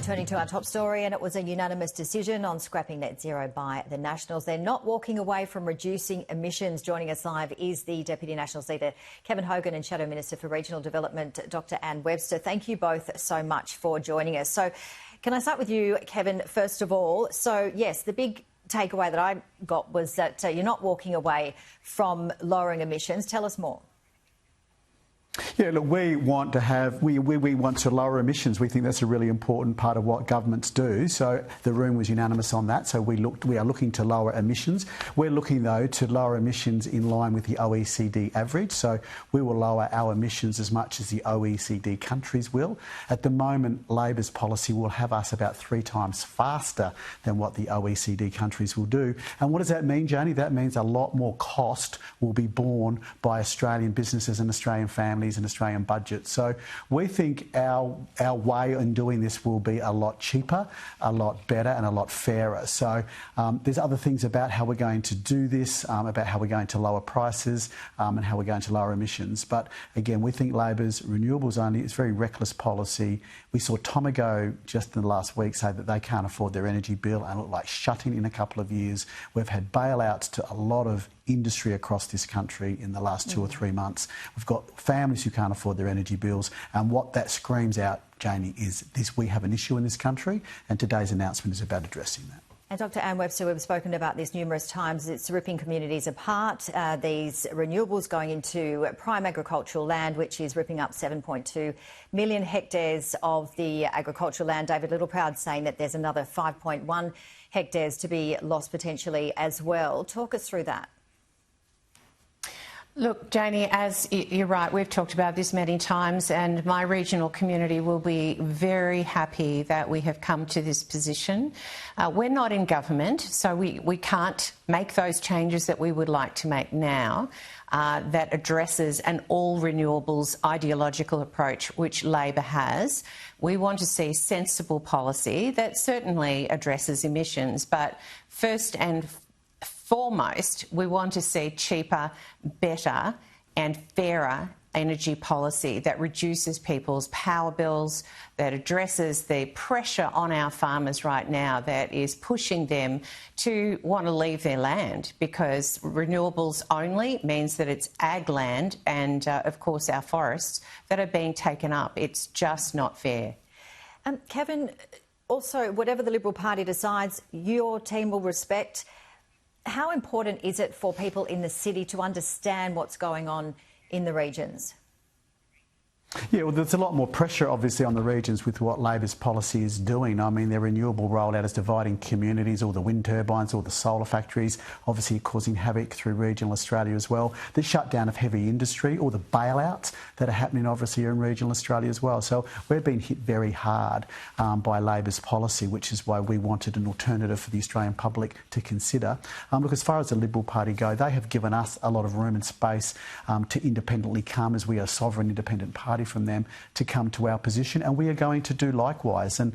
Turning to our top story, and it was a unanimous decision on scrapping net zero by the Nationals. They're not walking away from reducing emissions. Joining us live is the Deputy Nationals leader, Kevin Hogan, and Shadow Minister for Regional Development, Dr Anne Webster. Thank you both so much for joining us. So can I start with you, Kevin, first of all? So, yes, the big takeaway that I got was that you're not walking away from lowering emissions. Tell us more. Yeah, look, we want to lower emissions. We think that's a really important part of what governments do. So the room was unanimous on that. So we are looking to lower emissions. We're looking, though, to lower emissions in line with the OECD average. So we will lower our emissions as much as the OECD countries will. At the moment, Labor's policy will have us about 3 times faster than what the OECD countries will do. And what does that mean, Janie? That means a lot more cost will be borne by Australian businesses and Australian families and Australian budget. So we think our way in doing this will be a lot cheaper, a lot better and a lot fairer. So there's other things about how we're going to do this, about how we're going to lower prices and how we're going to lower emissions. But again, we think Labor's renewables only is very reckless policy. We saw Tomago just in the last week say that they can't afford their energy bill and look like shutting in a couple of years. We've had bailouts to a lot of industry across this country in the last 2 or 3 months. We've got families who can't afford their energy bills, and what that screams out, Janie, is this: we have an issue in this country, and today's announcement is about addressing that. And Dr Anne Webster, we've spoken about this numerous times. It's ripping communities apart. These renewables going into prime agricultural land, which is ripping up 7.2 million hectares of the agricultural land. David Littleproud saying that there's another 5.1 hectares to be lost potentially as well. Talk us through that. Look, Janie, as you're right, we've talked about this many times, and my regional community will be very happy that we have come to this position. We're not in government, so we can't make those changes that we would like to make now that addresses an all renewables ideological approach, which Labor has. We want to see sensible policy that certainly addresses emissions, but first and foremost, we want to see cheaper, better and fairer energy policy that reduces people's power bills, that addresses the pressure on our farmers right now that is pushing them to want to leave their land, because renewables only means that it's ag land and, of course, our forests that are being taken up. It's just not fair. Kevin, also, whatever the Liberal Party decides, your team will respect. How important is it for people in the city to understand what's going on in the regions? Yeah, well, there's a lot more pressure, obviously, on the regions with what Labor's policy is doing. I mean, their renewable rollout is dividing communities, all the wind turbines, all the solar factories, obviously causing havoc through regional Australia as well. The shutdown of heavy industry, all the bailouts that are happening, obviously, in regional Australia as well. So we've been hit very hard by Labor's policy, which is why we wanted an alternative for the Australian public to consider. Look, as far as the Liberal Party go, they have given us a lot of room and space to independently come, as we are a sovereign independent party from them, to come to our position, and we are going to do likewise. And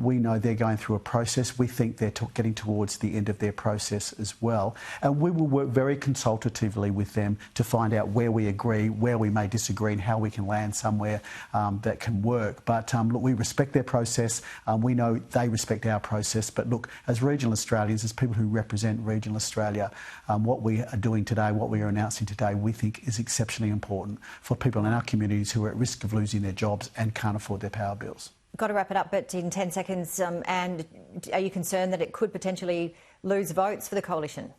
we know they're going through a process. We think they're getting towards the end of their process as well, and we will work very consultatively with them to find out where we agree, where we may disagree, and how we can land somewhere that can work. But look, we respect their process. We know they respect our process. But look, as regional Australians, as people who represent regional Australia, what we are doing today, what we are announcing today, we think is exceptionally important for people in our communities who are at risk of losing their jobs and can't afford their power bills. Got to wrap it up, but in 10 seconds, and are you concerned that it could potentially lose votes for the coalition?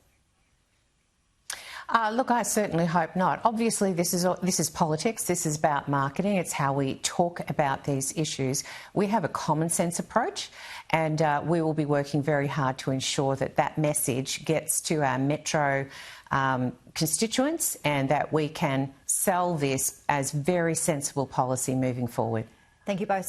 Look, I certainly hope not. Obviously, this is politics. This is about marketing. It's how we talk about these issues. We have a common sense approach, and we will be working very hard to ensure that that message gets to our metro constituents, and that we can sell this as very sensible policy moving forward. Thank you both.